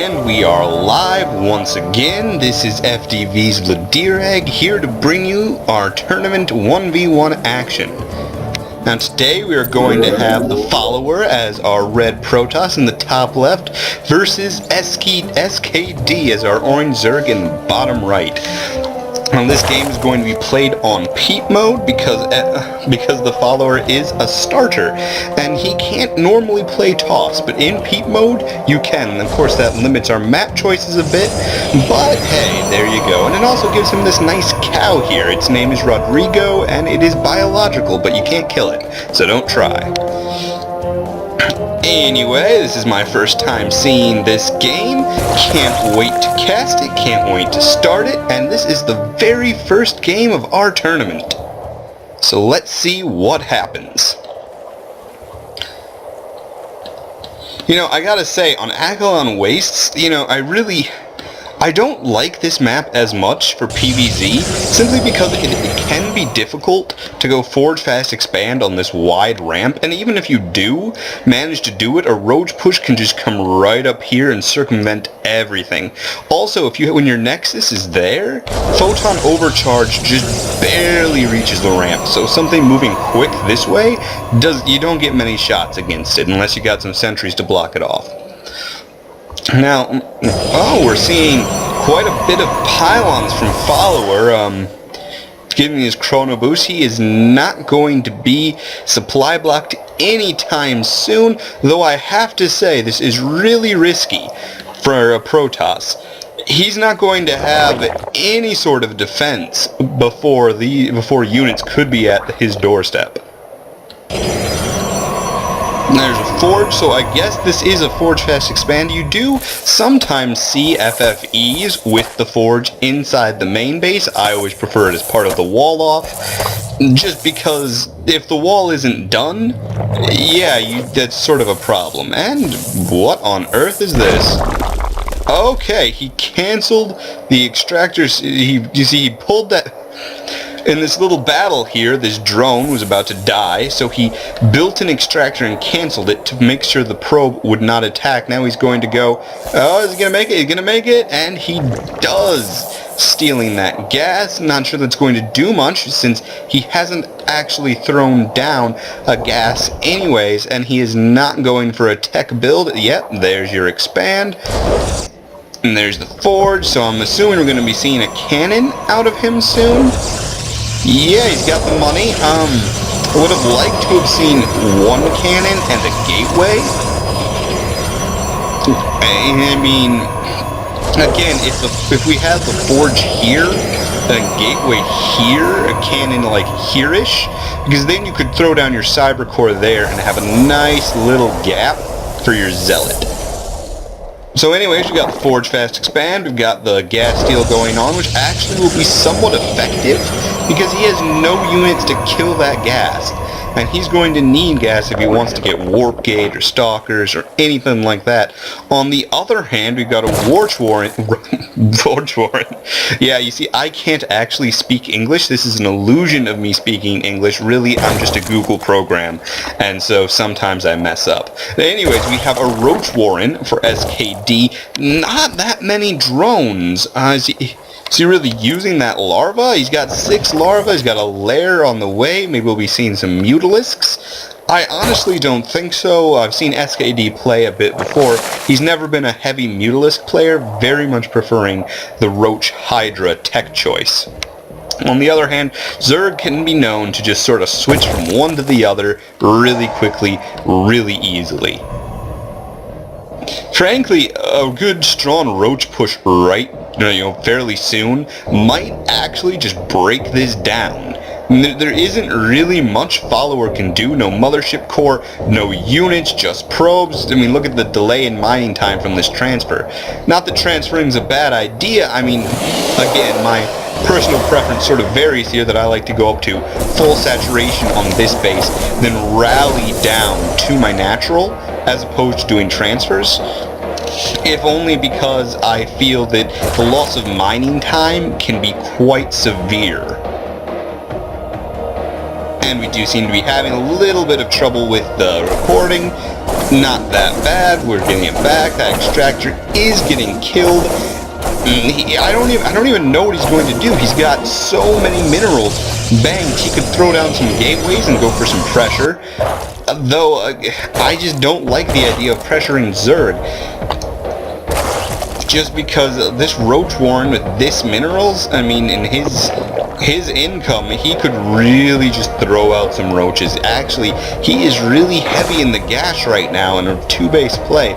And we are live once again. This is FDV's Vladerag here to bring you our tournament 1v1 action. Now today we are going to have TheFollower as our red Protoss in the top left versus SKD as our orange Zerg in the bottom right. Now this game is going to be played on Peep mode because TheFollower is a starter and he can't normally play Toss, but in Peep mode you can, and of course that limits our map choices a bit, but hey, there you go. And it also gives him this nice cow here. Its name is Rodrigo and it is biological, but you can't kill it, so don't try. Anyway, this is my first time seeing this game. Can't wait to cast it, can't wait to start it, and this is the very first game of our tournament. So let's see what happens. You know, I gotta say, on Akilon Wastes, you know, I don't like this map as much for PvZ, simply because it can be difficult to go forward, fast, expand on this wide ramp, and even if you do manage to do it, a roach push can just come right up here and circumvent everything. Also, when your Nexus is there, Photon Overcharge just barely reaches the ramp, so something moving quick this way, you don't get many shots against it, unless you got some sentries to block it off. Now, oh, we're seeing quite a bit of pylons from Follower, giving his Chrono Boost. He is not going to be supply blocked anytime soon, though I have to say this is really risky for a Protoss. He's not going to have any sort of defense before units could be at his doorstep. There's a forge, so I guess this is a forge fast expand. You do sometimes see FFEs with the forge inside the main base. I always prefer it as part of the wall off, just because if the wall isn't done, yeah, that's sort of a problem. And what on earth is this? Okay, he canceled the extractors. You see, he pulled that. In this little battle here, this drone was about to die, so he built an extractor and canceled it to make sure the probe would not attack. Now he's going to go, oh, is he going to make it? He's going to make it, and he does, stealing that gas. Not sure that's going to do much, since he hasn't actually thrown down a gas anyways, and he is not going for a tech build. Yep, there's your expand. And there's the forge, so I'm assuming we're going to be seeing a cannon out of him soon. Yeah, he's got the money. I would have liked to have seen one cannon and a gateway. I mean, again, if we had the forge here, a gateway here, a cannon like here-ish, because then you could throw down your cyber core there and have a nice little gap for your zealot. So anyways, we got the Forge Fast Expand, we've got the gas steal going on, which actually will be somewhat effective, because he has no units to kill that gas. And he's going to need gas if he wants to get Warp Gate or Stalkers or anything like that. On the other hand, we've got a Warch Warrant. Warch Warrant. Yeah, you see, I can't actually speak English. This is an illusion of me speaking English. Really, I'm just a Google program. And so sometimes I mess up. But anyways, we have a Roach Warren for SKD. Not that many drones. Is he really using that larva? He's got 6 larvae, he's got a lair on the way, maybe we'll be seeing some mutalisks. I honestly don't think so. I've seen SKD play a bit before. He's never been a heavy mutalisk player, very much preferring the Roach Hydra tech choice. On the other hand, Zerg can be known to just sort of switch from one to the other really quickly, really easily. Frankly, a good strong roach push fairly soon might actually just break this down. There isn't really much Follower can do. No mothership core, no units, just probes. I mean, look at the delay in mining time from this transfer. Not that transferring's a bad idea. I mean, again, my personal preference sort of varies here, that I like to go up to full saturation on this base, then rally down to my natural, as opposed to doing transfers. If only because I feel that the loss of mining time can be quite severe. And we do seem to be having a little bit of trouble with the recording. Not that bad. We're getting it back. That extractor is getting killed. I don't even know what he's going to do. He's got so many minerals banked. He could throw down some gateways and go for some pressure. Though I just don't like the idea of pressuring Zerg. Just because this Roach Warren with this minerals, I mean, in his income, he could really just throw out some roaches. Actually, he is really heavy in the gas right now in a 2-base play.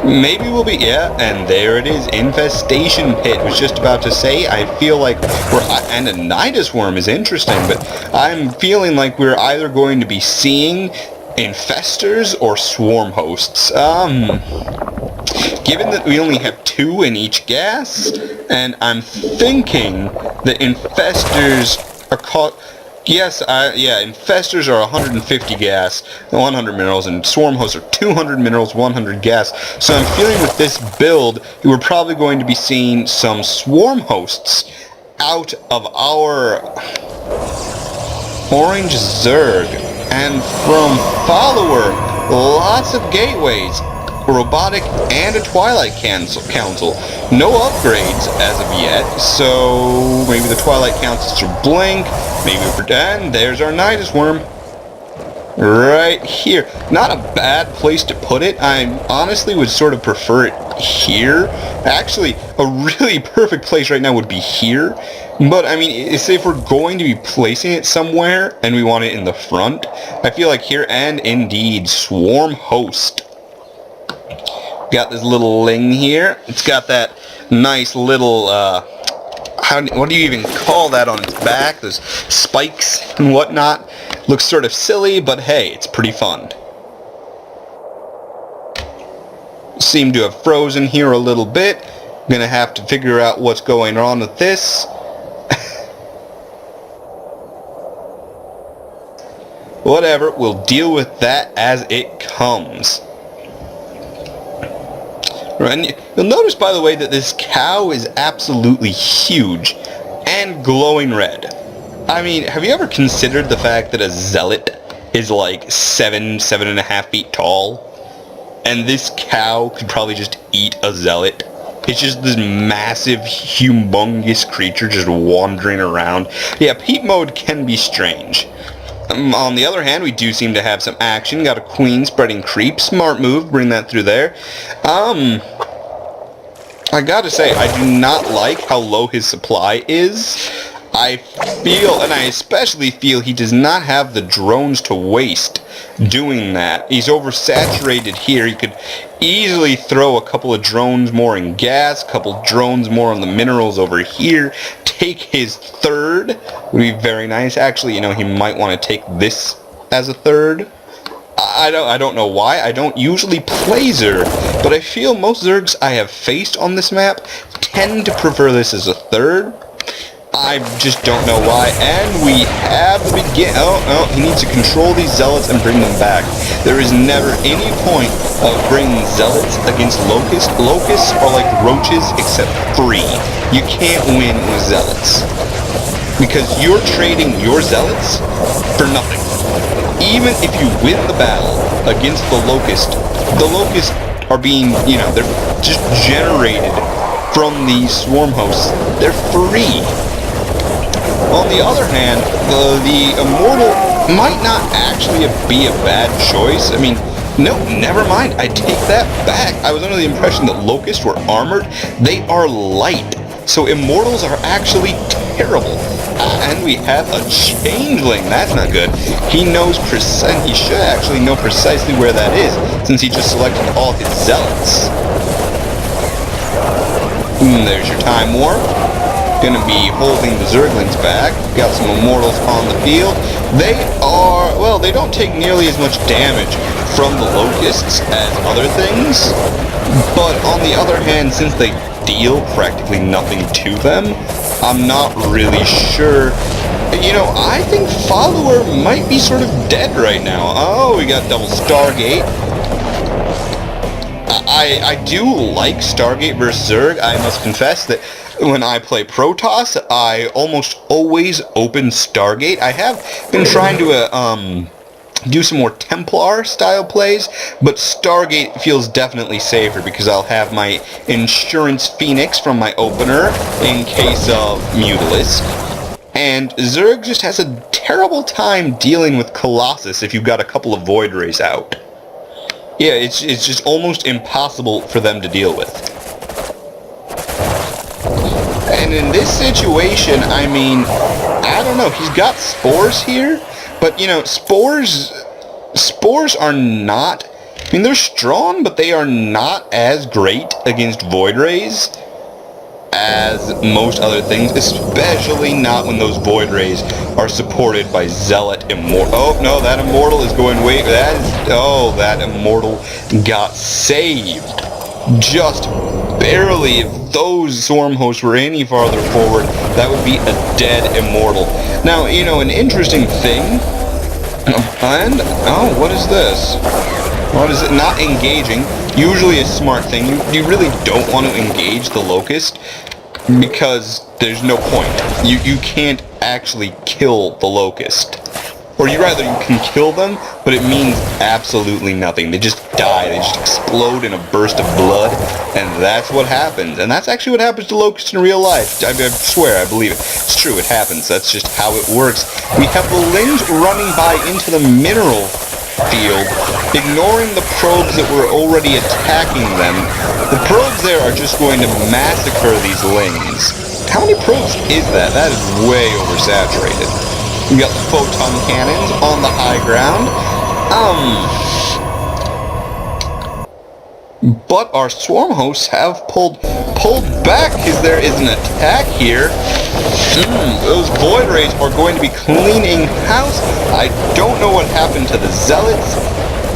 Maybe we'll be, yeah, and there it is, Infestation Pit. Was just about to say, I feel like and a Nidus Worm is interesting, but I'm feeling like we're either going to be seeing Infestors or Swarm Hosts. Given that we only have 2 in each gas, and I'm thinking that Infestors are caught... Yes, yeah, Infestors are 150 gas, 100 minerals, and Swarm Hosts are 200 minerals, 100 gas. So I'm feeling with this build, we're probably going to be seeing some Swarm Hosts out of our Orange Zerg. And from Follower, lots of gateways. Robotic and a Twilight Council. No upgrades as of yet, so maybe the Twilight Councils should blink, maybe and there's our Nidus Worm. Right here. Not a bad place to put it. I honestly would sort of prefer it here. Actually, a really perfect place right now would be here. But, I mean, if we're going to be placing it somewhere, and we want it in the front, I feel like here, and indeed, Swarm Host. Got this little Ling here. It's got that nice little, what do you even call that on its back? Those spikes and whatnot. Looks sort of silly, but hey, it's pretty fun. Seem to have frozen here a little bit. Gonna have to figure out what's going on with this. Whatever, we'll deal with that as it comes. And you'll notice, by the way, that this cow is absolutely huge and glowing red. I mean, have you ever considered the fact that a zealot is like 7.5 feet tall? And this cow could probably just eat a zealot. It's just this massive, humongous creature just wandering around. Yeah, peep mode can be strange. On the other hand, we do seem to have some action. Got a queen spreading creep. Smart move. Bring that through there. I gotta say, I do not like how low his supply is. I feel, and I especially feel, he does not have the drones to waste doing that. He's oversaturated here. He could easily throw a couple of drones more in gas, a couple of drones more on the minerals over here. Take his third would be very nice. Actually, you know, he might want to take this as a third. I don't know why. I don't usually play Zerg, but I feel most Zergs I have faced on this map tend to prefer this as a third. I just don't know why. And we have the begin. Oh, he needs to control these zealots and bring them back. There is never any point of bringing zealots against locusts. Locusts are like roaches except free. You can't win with zealots because you're trading your zealots for nothing. Even if you win the battle against the locusts are being, you know, they're just generated from these swarm hosts. They're free. On the other hand, the Immortal might not actually be a bad choice. I mean, no, never mind. I take that back. I was under the impression that Locusts were armored. They are light. So Immortals are actually terrible. And we have a Changeling. That's not good. He knows he should actually know precisely where that is, since he just selected all his Zealots. There's your Time Warp. Gonna be holding the Zerglings back. Got some Immortals on the field. They are, well, they don't take nearly as much damage from the Locusts as other things, but on the other hand, since they deal practically nothing to them, I'm not really sure. You know, I think Follower might be sort of dead right now. Oh, we got double Stargate. I do like Stargate versus Zerg. I must confess that when I play Protoss, I almost always open Stargate. I have been trying to do some more Templar style plays, but Stargate feels definitely safer because I'll have my Insurance Phoenix from my opener in case of Mutalisk. And Zerg just has a terrible time dealing with Colossus if you've got a couple of Void Rays out. Yeah, it's just almost impossible for them to deal with. And in this situation, I mean, I don't know, he's got Spores here, but, you know, Spores are not, I mean, they're strong, but they are not as great against Void Rays as most other things, especially not when those Void Rays are supported by Zealot Immortal. Oh, no, that Immortal is going way, that Immortal got saved. Just barely. If those Swarm hosts were any farther forward, that would be a dead Immortal. Now, you know, an interesting thing, and, oh, what is this? What is it? Not engaging. Usually a smart thing. You really don't want to engage the Locust because there's no point. You can't actually kill the Locust. Or you can kill them, but it means absolutely nothing. They just die. They just explode in a burst of blood, and that's what happens. And that's actually what happens to Locusts in real life. I swear, I believe it. It's true, it happens. That's just how it works. We have the Lings running by into the mineral field, ignoring the probes that were already attacking them. The probes there are just going to massacre these Lings. How many probes is that? That is way oversaturated. We got the photon cannons on the high ground. But our swarm hosts have pulled back because there is an attack here. Those Void Rays are going to be cleaning house. I don't know what happened to the Zealots.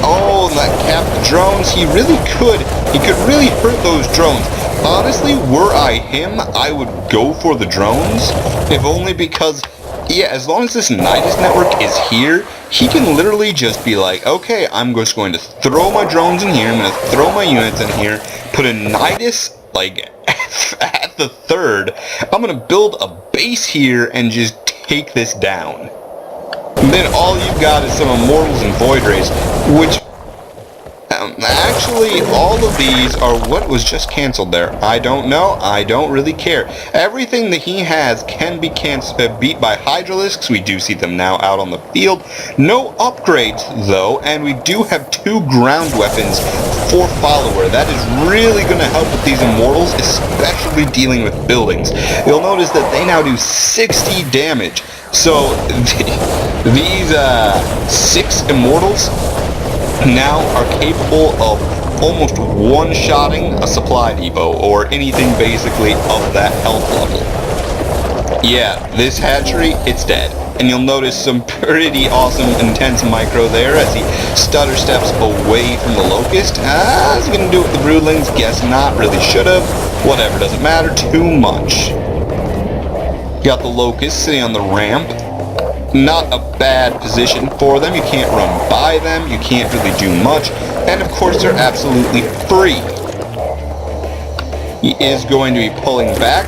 Oh, that capped the drones. He could really hurt those drones. Honestly, were I him, I would go for the drones. If only because, yeah, as long as this Nidus network is here, he can literally just be like, okay, I'm just going to throw my drones in here, I'm going to throw my units in here, put a Nidus, like, at the third, I'm going to build a base here and just take this down. And then all you've got is some Immortals and Void Rays, which, actually, all of these are what was just cancelled there. I don't know. I don't really care. Everything that he has can be beat by Hydralisks. We do see them now out on the field. No upgrades, though, and we do have 2 ground weapons for Follower. That is really going to help with these Immortals, especially dealing with buildings. You'll notice that they now do 60 damage. So, these 6 Immortals now are capable of almost one-shotting a supply depot, or anything basically of that health level. Yeah, this hatchery, it's dead. And you'll notice some pretty awesome intense micro there as he stutter steps away from the Locust. Is he gonna do it with the Broodlings? Guess not, really should've. Whatever, doesn't matter too much. Got the Locust sitting on the ramp. Not a bad position for them. You can't run by them. You can't really do much. And of course, they're absolutely free. He is going to be pulling back.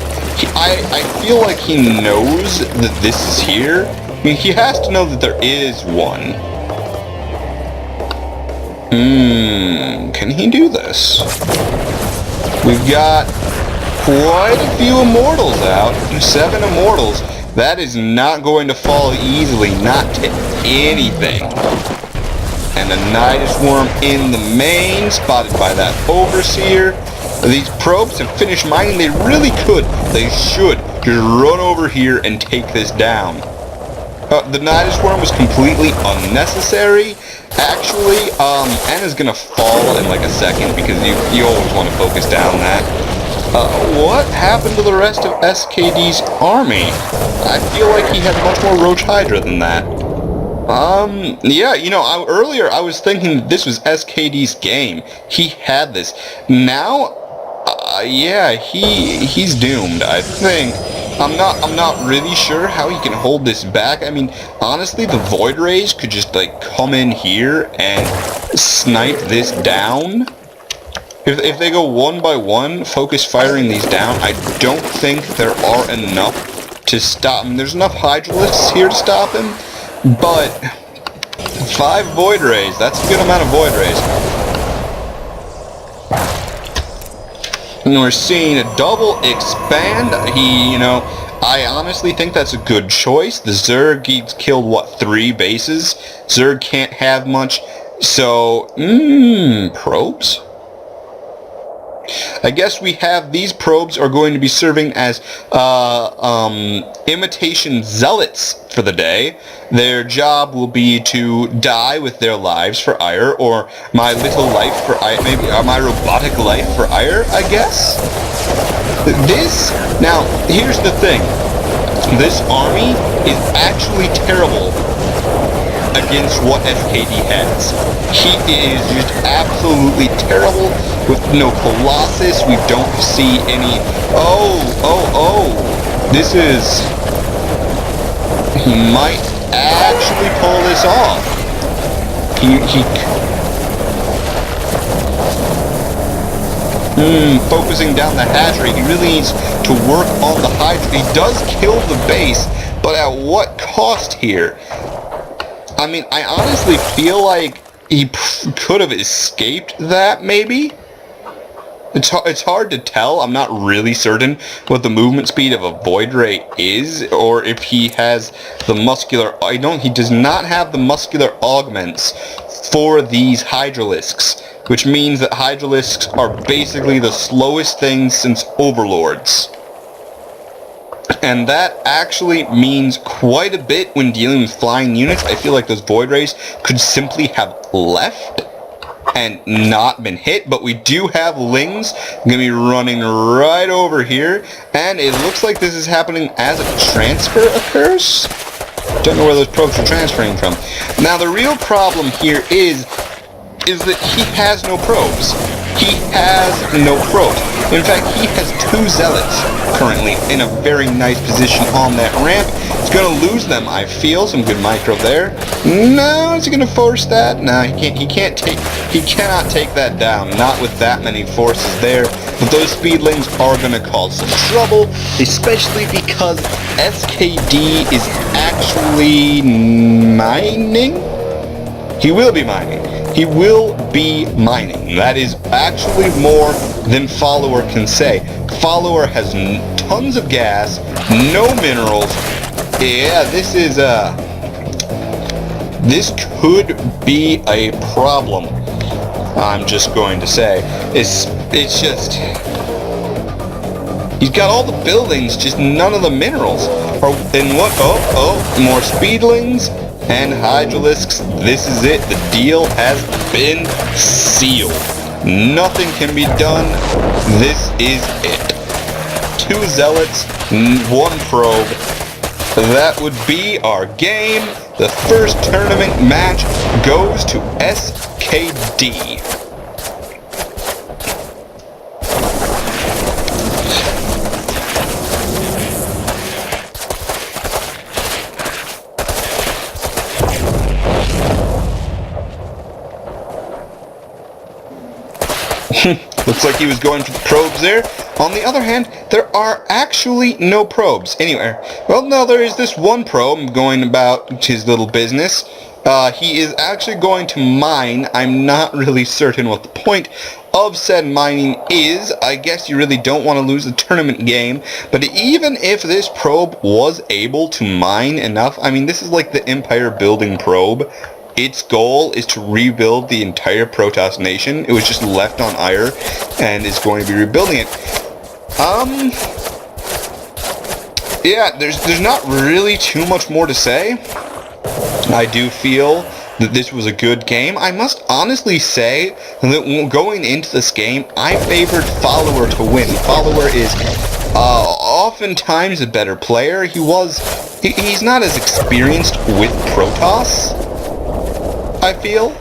I feel like he knows that this is here. I mean, he has to know that there is one. Can he do this? We've got quite a few Immortals out. 7 Immortals. That is not going to fall easily, not to anything. And a Nidus Worm in the main, spotted by that Overseer. These probes have finished mining. They really could, they should, just run over here and take this down. The Nidus Worm was completely unnecessary. Actually, Anna's gonna fall in like a second because you always want to focus down that. What happened to the rest of SKD's army? I feel like he had much more Roach Hydra than that. Yeah, you know, earlier I was thinking this was SKD's game. He had this. Now, yeah, he's doomed, I think. I'm not really sure how he can hold this back. I mean, honestly, the Void Rays could just, like, come in here and snipe this down. If they go one by one, focus firing these down, I don't think there are enough to stop him. There's enough Hydralisks here to stop him, but 5 Void Rays. That's a good amount of Void Rays. And we're seeing a double expand. I honestly think that's a good choice. The Zerg, he's killed, what, 3 bases? Zerg can't have much. So, probes? I guess we have these probes are going to be serving as imitation zealots for the day. Their job will be to die with their lives for ire, or my little life for ire, maybe my robotic life for ire, I guess. Now, here's the thing. This army is actually terrible against what SKD has. He is just absolutely terrible with no Colossus. We don't see any... This is... He might actually pull this off. Focusing down the hatchery. He really needs to work on the Hydra. He does kill the base, but at what cost here? I mean, I honestly feel like he could have escaped that, maybe? It's hard to tell. I'm not really certain what the movement speed of a Void Ray is, or if he has the muscular... He does not have the muscular augments for these Hydralisks, which means that Hydralisks are basically the slowest things since Overlords. And that actually means quite a bit when dealing with flying units. I feel like those Void Rays could simply have left and not been hit, but we do have Lings going to be running right over here, and it looks like this is happening as a transfer occurs. Don't know where those probes are transferring from. Now the real problem here is that he has no probes. He has no probes. In fact, he has 2 zealots currently in a very nice position on that ramp. He's going to lose them, I feel. Some good micro there. No, is he going to force that? No, he cannot take that down. Not with that many forces there. But those speedlings are going to cause some trouble, especially because SKD is actually mining. He will be mining. He will be mining. That is actually more than Follower can say. Follower has tons of gas, no minerals. Yeah, this could be a problem. I'm just going to say. It's just... He's got all the buildings, just none of the minerals. And what? More speedlings and Hydralisks. This is it. The deal has been sealed. Nothing can be done. This is it. 2 zealots, 1 probe. That would be our game. The first tournament match goes to SKD. Looks like he was going for the probes there. On the other hand, there are actually no probes anywhere. Well, no, there is this 1 probe going about his little business. He is actually going to mine. I'm not really certain what the point of said mining is. I guess you really don't want to lose the tournament game. But even if this probe was able to mine enough, I mean, this is like the empire building probe. Its goal is to rebuild the entire Protoss nation. It was just left on ire and is going to be rebuilding it. Yeah, there's not really too much more to say. I do feel that this was a good game. I must honestly say that going into this game, I favored Follower to win. Follower is oftentimes a better player. He's not as experienced with Protoss, I feel.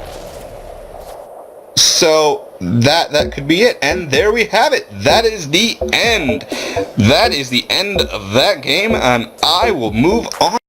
So that could be it. And there we have it. That is the end. That is the end of that game, and I will move on.